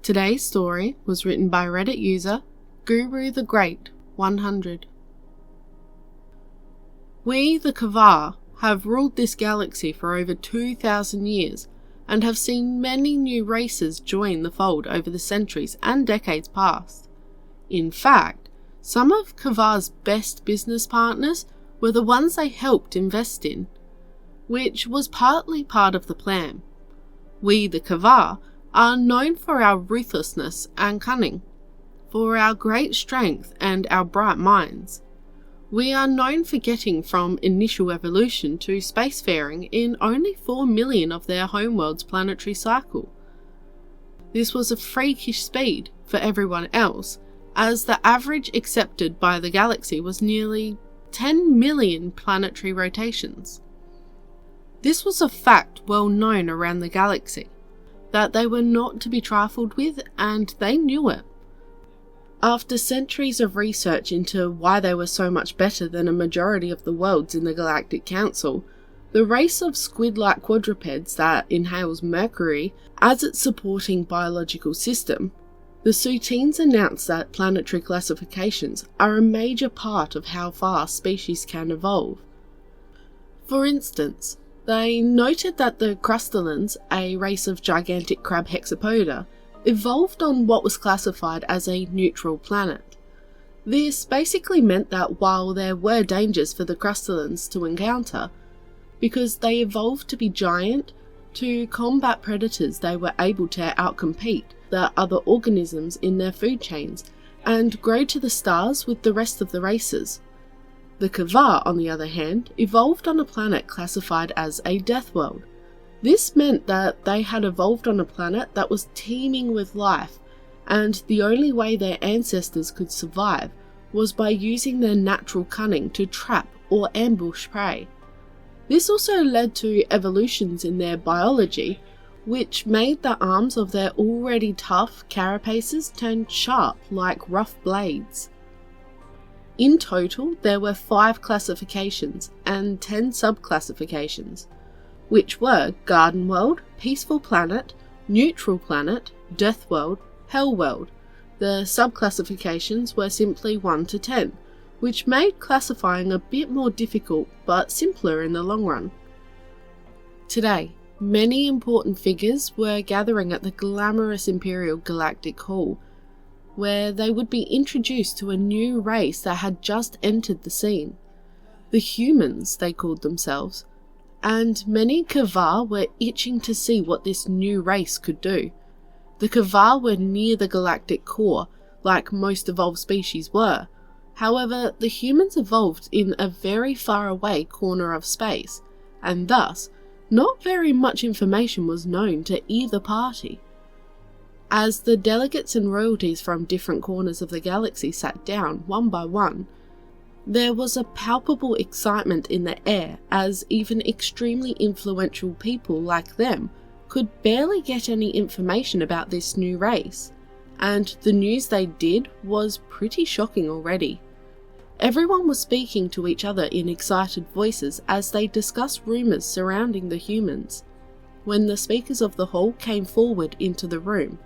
Today's story was written by Reddit user Guru the Great 100. We, the Kavar, have ruled this galaxy for over 2,000 years and have seen many new races join the fold over the centuries and decades past. In fact, some of Kavar's best business partners were the ones they helped invest in, which was partly part of the plan. We, the Kavar, are known for our ruthlessness and cunning, for our great strength and our bright minds. We are known for getting from initial evolution to spacefaring in only 4 million of their homeworld's planetary cycle. This was a freakish speed for everyone else, as the average accepted by the galaxy was nearly 10 million planetary rotations. This was a fact well known around the galaxy, that they were not to be trifled with, and they knew it. After centuries of research into why they were so much better than a majority of the worlds in the Galactic Council, the race of squid-like quadrupeds that inhales mercury as its supporting biological system, the Sachingh announced that planetary classifications are a major part of how fast species can evolve. For instance, they noted that the crustallans, a race of gigantic crab hexapoda, evolved on what was classified as a neutral planet. This basically meant that while there were dangers for the crustallans to encounter, because they evolved to be giant, to combat predators they were able to outcompete the other organisms in their food chains and grow to the stars with the rest of the races. The Kavar, on the other hand, evolved on a planet classified as a death world. This meant that they had evolved on a planet that was teeming with life, and the only way their ancestors could survive was by using their natural cunning to trap or ambush prey. This also led to evolutions in their biology, which made the arms of their already tough carapaces turn sharp like rough blades. In total, there were 5 classifications and 10 subclassifications, which were Garden World, Peaceful Planet, Neutral Planet, Death World, Hell World. The subclassifications were simply 1 to 10, which made classifying a bit more difficult but simpler in the long run. Today, many important figures were gathering at the glamorous Imperial Galactic Hall, where they would be introduced to a new race that had just entered the scene. The humans, they called themselves, and many Kavar were itching to see what this new race could do. The Kavar were near the galactic core, like most evolved species were. However, the humans evolved in a very far away corner of space, and thus, not very much information was known to either party. As the delegates and royalties from different corners of the galaxy sat down one by one, there was a palpable excitement in the air, as even extremely influential people like them could barely get any information about this new race, and the news they did was pretty shocking already. Everyone was speaking to each other in excited voices as they discussed rumours surrounding the humans, when the speakers of the hall came forward into the room.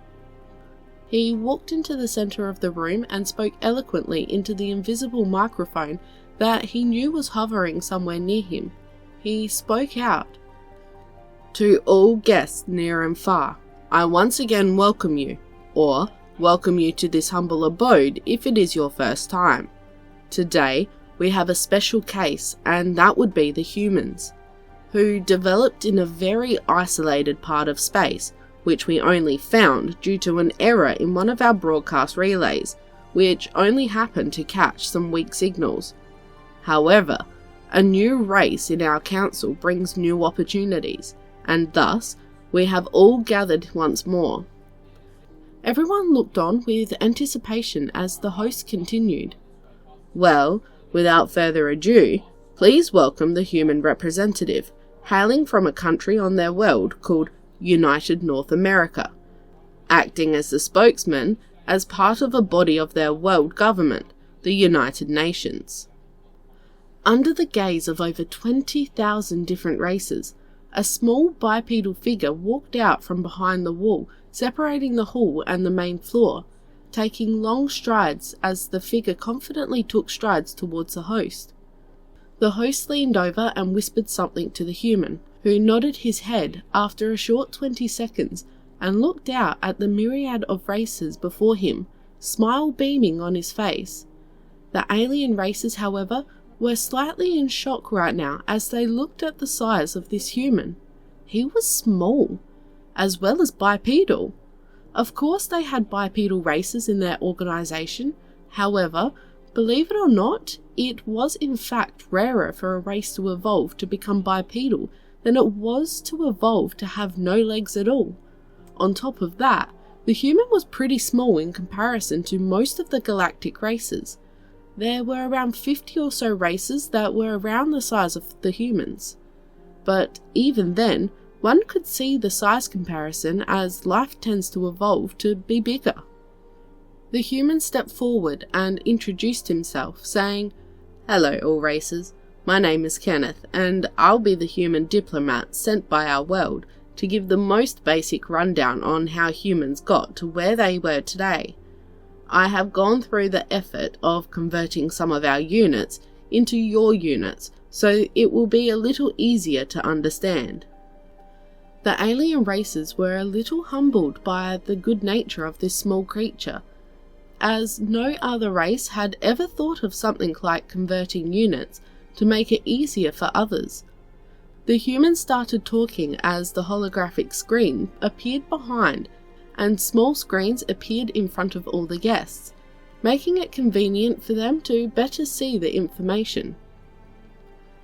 He walked into the centre of the room and spoke eloquently into the invisible microphone that he knew was hovering somewhere near him. He spoke out. "To all guests near and far, I once again welcome you, or welcome you to this humble abode if it is your first time. Today, we have a special case, and that would be the humans, who developed in a very isolated part of space, which we only found due to an error in one of our broadcast relays, which only happened to catch some weak signals. However, a new race in our council brings new opportunities, and thus, we have all gathered once more." Everyone looked on with anticipation as the host continued. "Well, without further ado, please welcome the human representative, hailing from a country on their world called United North America, acting as the spokesman as part of a body of their world government, the United Nations." Under the gaze of over 20,000 different races, a small bipedal figure walked out from behind the wall separating the hall and the main floor, taking long strides as the figure confidently took strides towards the host. The host leaned over and whispered something to the human, who nodded his head after a short 20 seconds and looked out at the myriad of races before him, smile beaming on his face. The alien races, however, were slightly in shock right now as they looked at the size of this human. He was small, as well as bipedal. Of course they had bipedal races in their organisation, however, believe it or not, it was in fact rarer for a race to evolve to become bipedal than it was to evolve to have no legs at all. On top of that, the human was pretty small in comparison to most of the galactic races. There were around 50 or so races that were around the size of the humans. But even then, one could see the size comparison as life tends to evolve to be bigger. The human stepped forward and introduced himself, saying, "Hello all races, my name is Kenneth, and I'll be the human diplomat sent by our world to give the most basic rundown on how humans got to where they were today. I have gone through the effort of converting some of our units into your units, so it will be a little easier to understand." The alien races were a little humbled by the good nature of this small creature, as no other race had ever thought of something like converting units to make it easier for others. The human started talking as the holographic screen appeared behind and small screens appeared in front of all the guests, making it convenient for them to better see the information.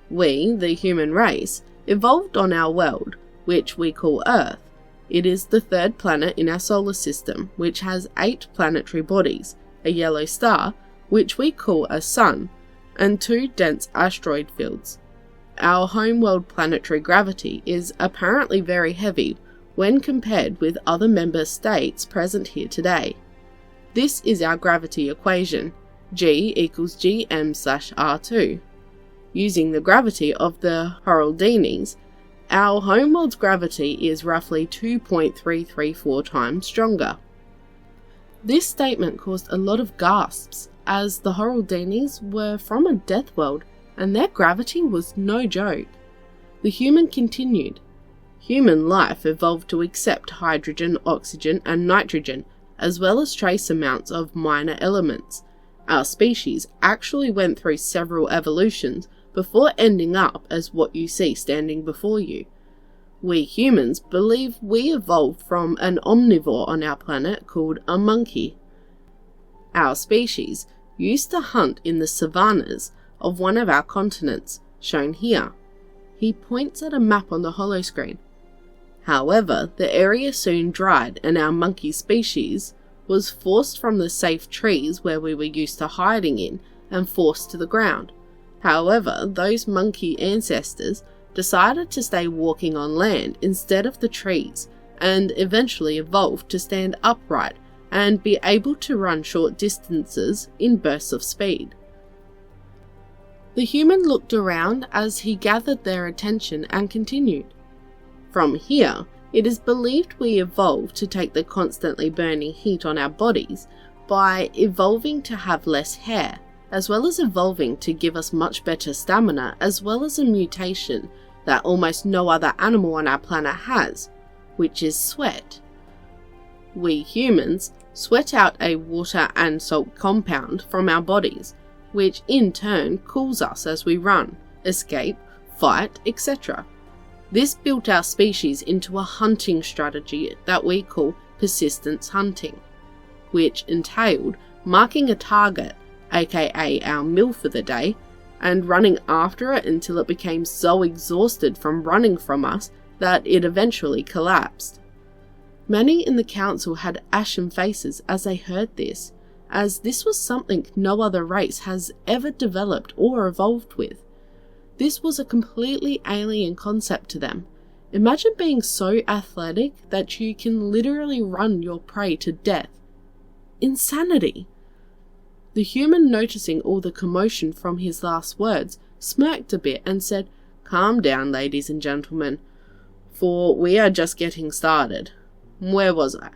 We, the human race, evolved on our world, which we call Earth. It is the third planet in our solar system, which has 8 planetary bodies, a yellow star, which we call a sun, and 2 dense asteroid fields. Our homeworld planetary gravity is apparently very heavy when compared with other member states present here today. This is our gravity equation, G equals gm/r2. Using the gravity of the Horaldines, our homeworld's gravity is roughly 2.334 times stronger. This statement caused a lot of gasps, as the Horaldines were from a death world and their gravity was no joke. The human continued. Human life evolved to accept hydrogen, oxygen and nitrogen, as well as trace amounts of minor elements. Our species actually went through several evolutions before ending up as what you see standing before you. We humans believe we evolved from an omnivore on our planet called a monkey. Our species used to hunt in the savannas of one of our continents, shown here. He points at a map on the holoscreen. However, the area soon dried and our monkey species was forced from the safe trees where we were used to hiding in and forced to the ground. However, those monkey ancestors decided to stay walking on land instead of the trees and eventually evolved to stand upright and be able to run short distances in bursts of speed. The human looked around as he gathered their attention and continued. From here, it is believed we evolved to take the constantly burning heat on our bodies by evolving to have less hair, as well as evolving to give us much better stamina, as well as a mutation that almost no other animal on our planet has, which is sweat. We humans sweat out a water and salt compound from our bodies, which in turn cools us as we run, escape, fight, etc. This built our species into a hunting strategy that we call persistence hunting, which entailed marking a target, aka our meal for the day, and running after it until it became so exhausted from running from us that it eventually collapsed. Many in the council had ashen faces as they heard this, as this was something no other race has ever developed or evolved with. This was a completely alien concept to them. Imagine being so athletic that you can literally run your prey to death. Insanity! The human, noticing all the commotion from his last words, smirked a bit and said, "Calm down, ladies and gentlemen, for we are just getting started. Where was I?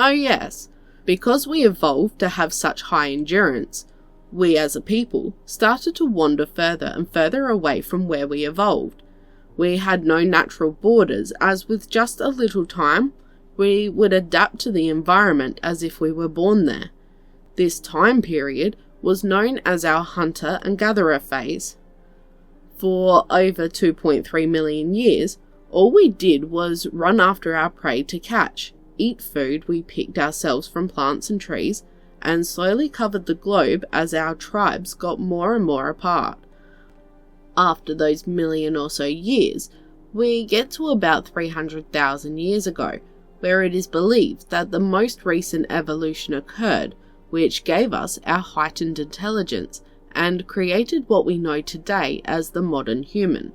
Oh yes, because we evolved to have such high endurance, we as a people started to wander further and further away from where we evolved. We had no natural borders, as with just a little time, we would adapt to the environment as if we were born there. This time period was known as our hunter and gatherer phase. For over 2.3 million years, all we did was run after our prey to catch, eat food we picked ourselves from plants and trees, and slowly covered the globe as our tribes got more and more apart. After those million or so years, we get to about 300,000 years ago, where it is believed that the most recent evolution occurred, which gave us our heightened intelligence and created what we know today as the modern human.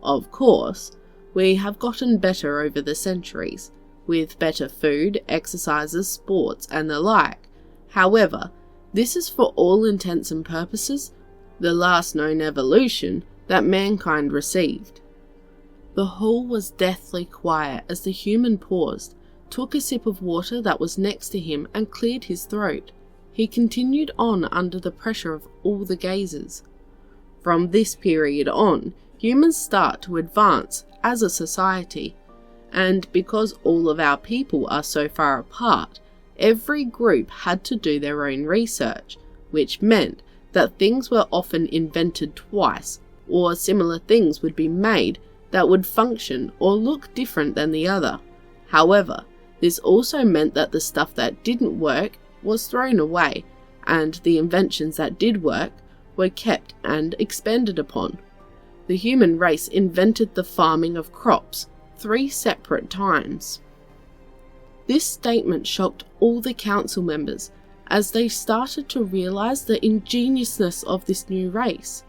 Of course, we have gotten better over the centuries, with better food, exercises, sports, and the like. However, this is for all intents and purposes the last known evolution that mankind received. The hall was deathly quiet as the human paused, took a sip of water that was next to him and cleared his throat. He continued on under the pressure of all the gazers. From this period on, humans start to advance as a society, and because all of our people are so far apart, every group had to do their own research, which meant that things were often invented twice, or similar things would be made that would function or look different than the other. However, this also meant that the stuff that didn't work was thrown away, and the inventions that did work were kept and expanded upon. The human race invented the farming of crops 3 separate times. This statement shocked all the council members as they started to realise the ingeniousness of this new race.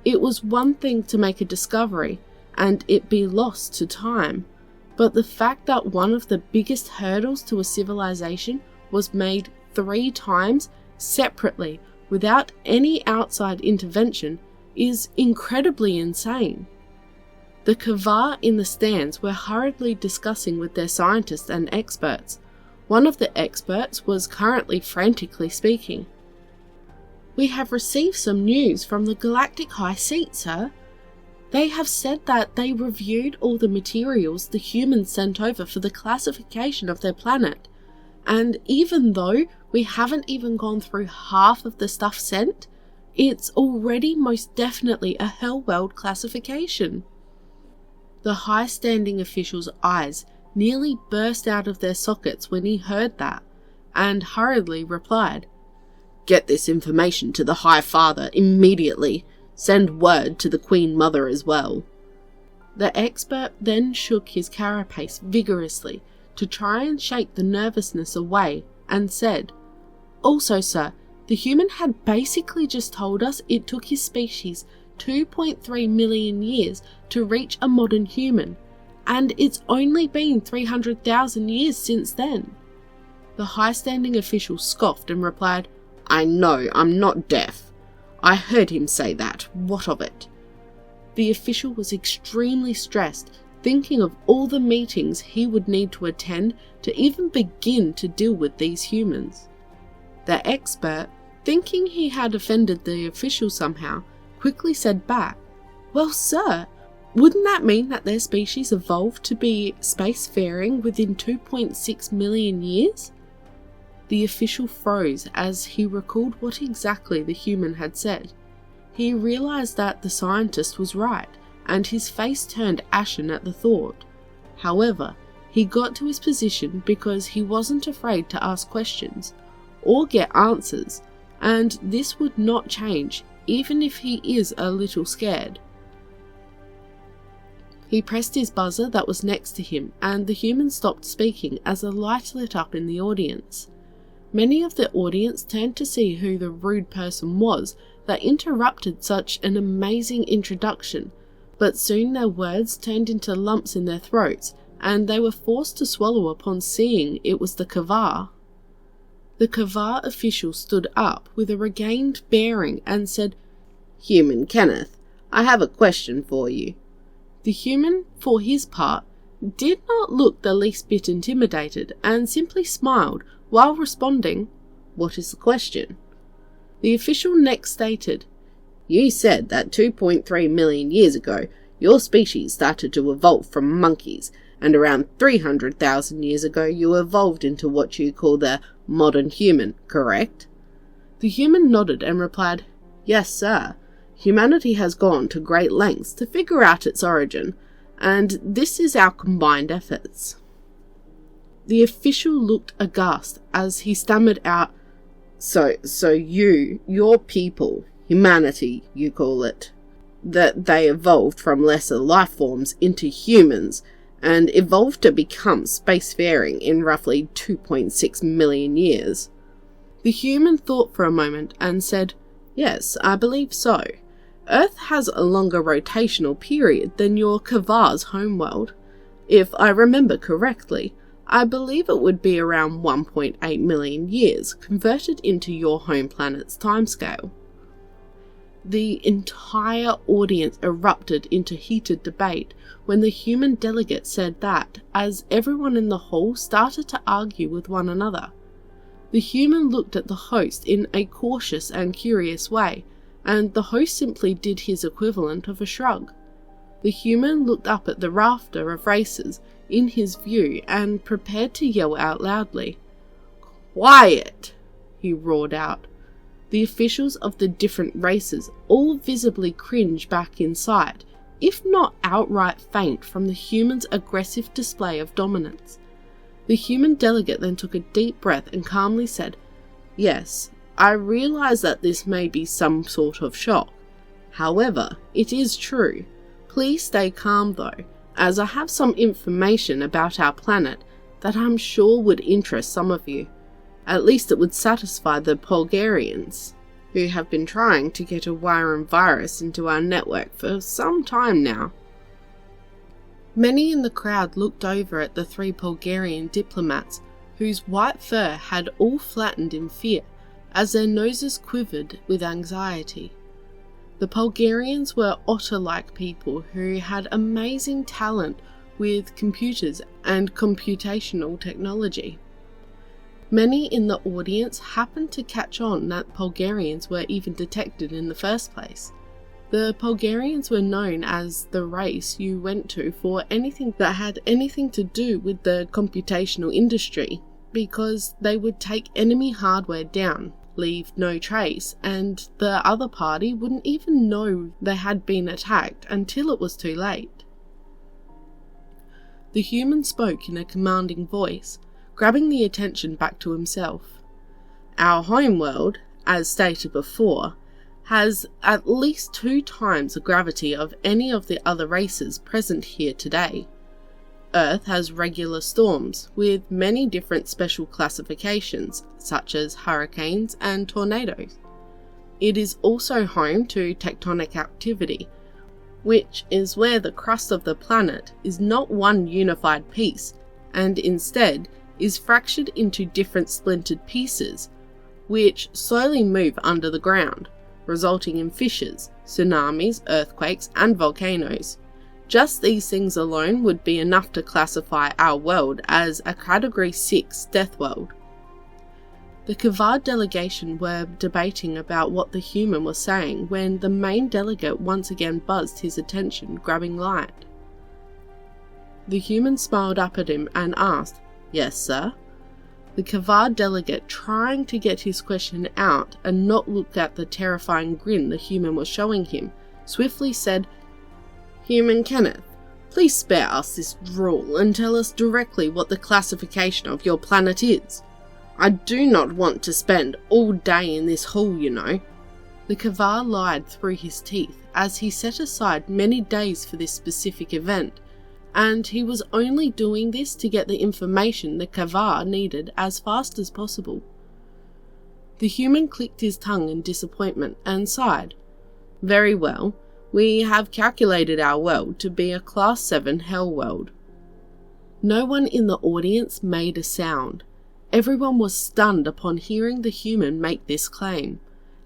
It was one thing to make a discovery and it be lost to time, but the fact that one of the biggest hurdles to a civilization was made 3 times separately without any outside intervention is incredibly insane. The Kavar in the stands were hurriedly discussing with their scientists and experts. One of the experts was currently frantically speaking. "We have received some news from the Galactic High Seat, sir. They have said that they reviewed all the materials the humans sent over for the classification of their planet, and even though we haven't even gone through half of the stuff sent, it's already most definitely a Hell World classification." The high-standing official's eyes nearly burst out of their sockets when he heard that, and hurriedly replied, "Get this information to the High Father immediately. Send word to the Queen Mother as well." The expert then shook his carapace vigorously to try and shake the nervousness away and said, "Also, sir, the human had basically just told us it took his species 2.3 million years to reach a modern human, and it's only been 300,000 years since then." The high-standing official scoffed and replied, "I know, I'm not deaf. I heard him say that. What of it?" The official was extremely stressed, thinking of all the meetings he would need to attend to even begin to deal with these humans. The expert, thinking he had offended the official somehow, quickly said back, "Well, sir, wouldn't that mean that their species evolved to be spacefaring within 2.6 million years? The official froze as he recalled what exactly the human had said. He realised that the scientist was right, and his face turned ashen at the thought. However, he got to his position because he wasn't afraid to ask questions, or get answers, and this would not change even if he is a little scared. He pressed his buzzer that was next to him, and the human stopped speaking as a light lit up in the audience. Many of the audience turned to see who the rude person was that interrupted such an amazing introduction, but soon their words turned into lumps in their throats, and they were forced to swallow upon seeing it was the Kavar. The Kavar official stood up with a regained bearing and said, "Human Kenneth, I have a question for you." The human, for his part, did not look the least bit intimidated and simply smiled while responding, "What is the question?" The official next stated, "You said that 2.3 million years ago, your species started to evolve from monkeys, and around 300,000 years ago you evolved into what you call the modern human, correct?" The human nodded and replied, "Yes, sir. Humanity has gone to great lengths to figure out its origin, and this is our combined efforts." The official looked aghast as he stammered out, So your people, humanity, you call it, that they evolved from lesser life forms into humans and evolved to become spacefaring in roughly 2.6 million years. The human thought for a moment and said, "Yes, I believe so. Earth has a longer rotational period than your Kavar's homeworld. If I remember correctly, I believe it would be around 1.8 million years converted into your home planet's timescale." The entire audience erupted into heated debate when the human delegate said that, as everyone in the hall started to argue with one another. The human looked at the host in a cautious and curious way, and the host simply did his equivalent of a shrug. The human looked up at the rafter of races in his view and prepared to yell out loudly. "Quiet!" he roared out. The officials of the different races all visibly cringed back inside, if not outright faint from the human's aggressive display of dominance. The human delegate then took a deep breath and calmly said, "Yes, I realize that this may be some sort of shock. However, it is true. Please stay calm though, as I have some information about our planet that I'm sure would interest some of you. At least it would satisfy the Bulgarians, who have been trying to get a Wyran virus into our network for some time now." Many in the crowd looked over at the three Bulgarian diplomats, whose white fur had all flattened in fear, as their noses quivered with anxiety. The Bulgarians were otter-like people who had amazing talent with computers and computational technology. Many in the audience happened to catch on that Bulgarians were even detected in the first place. The Bulgarians were known as the race you went to for anything that had anything to do with the computational industry, because they would take enemy hardware down, leave no trace, and the other party wouldn't even know they had been attacked until it was too late. The human spoke in a commanding voice, grabbing the attention back to himself. "Our homeworld, as stated before, has at least 2 times the gravity of any of the other races present here today. Earth has regular storms, with many different special classifications, such as hurricanes and tornadoes. It is also home to tectonic activity, which is where the crust of the planet is not one unified piece, and instead is fractured into different splintered pieces, which slowly move under the ground, resulting in fissures, tsunamis, earthquakes, and volcanoes. Just these things alone would be enough to classify our world as a Category 6 death world." The Kavar delegation were debating about what the human was saying when the main delegate once again buzzed his attention, grabbing light. The human smiled up at him and asked, "Yes, sir?" The Kavar delegate, trying to get his question out and not look at the terrifying grin the human was showing him, swiftly said, "Human Kenneth, please spare us this rule and tell us directly what the classification of your planet is. I do not want to spend all day in this hall, you know." The Kavar lied through his teeth, as he set aside many days for this specific event, and he was only doing this to get the information the Kavar needed as fast as possible. The human clicked his tongue in disappointment and sighed. "Very well. We have calculated our world to be a Class 7 hell world." No one in the audience made a sound. Everyone was stunned upon hearing the human make this claim,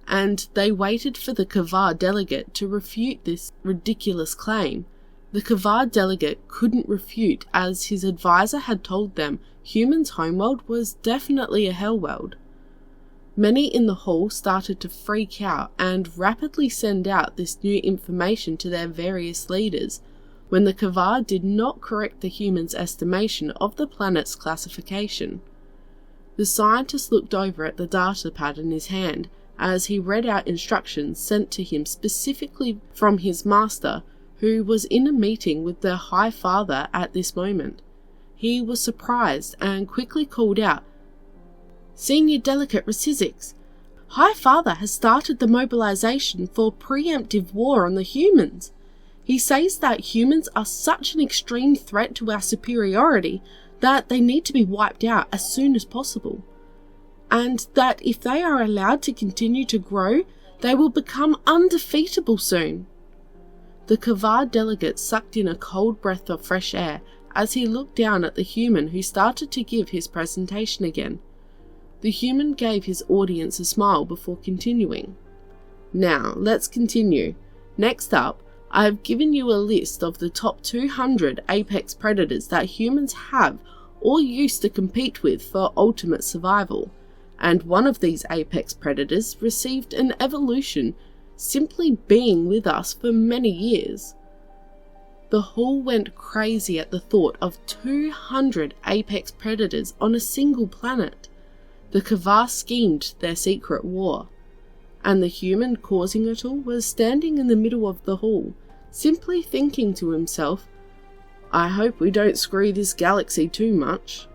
and they waited for the Kavar delegate to refute this ridiculous claim. The Kavar delegate couldn't refute, as his advisor had told them humans' homeworld was definitely a hellworld. Many in the hall started to freak out and rapidly send out this new information to their various leaders, when the Kavar did not correct the humans' estimation of the planet's classification. The scientist looked over at the data pad in his hand as he read out instructions sent to him specifically from his master, who was in a meeting with the High Father at this moment. He was surprised and quickly called out, "Senior Delegate Rasizix, High Father has started the mobilization for preemptive war on the humans. He says that humans are such an extreme threat to our superiority that they need to be wiped out as soon as possible, and that if they are allowed to continue to grow, they will become undefeatable soon." The Kavar delegate sucked in a cold breath of fresh air as he looked down at the human who started to give his presentation again. The human gave his audience a smile before continuing. "Now, let's continue. Next up, I have given you a list of the top 200 apex predators that humans have or used to compete with for ultimate survival, and one of these apex predators received an evolution simply being with us for many years." The hall went crazy at the thought of 200 apex predators on a single planet. The Kavar schemed their secret war, and the human causing it all was standing in the middle of the hall, simply thinking to himself, "I hope we don't screw this galaxy too much."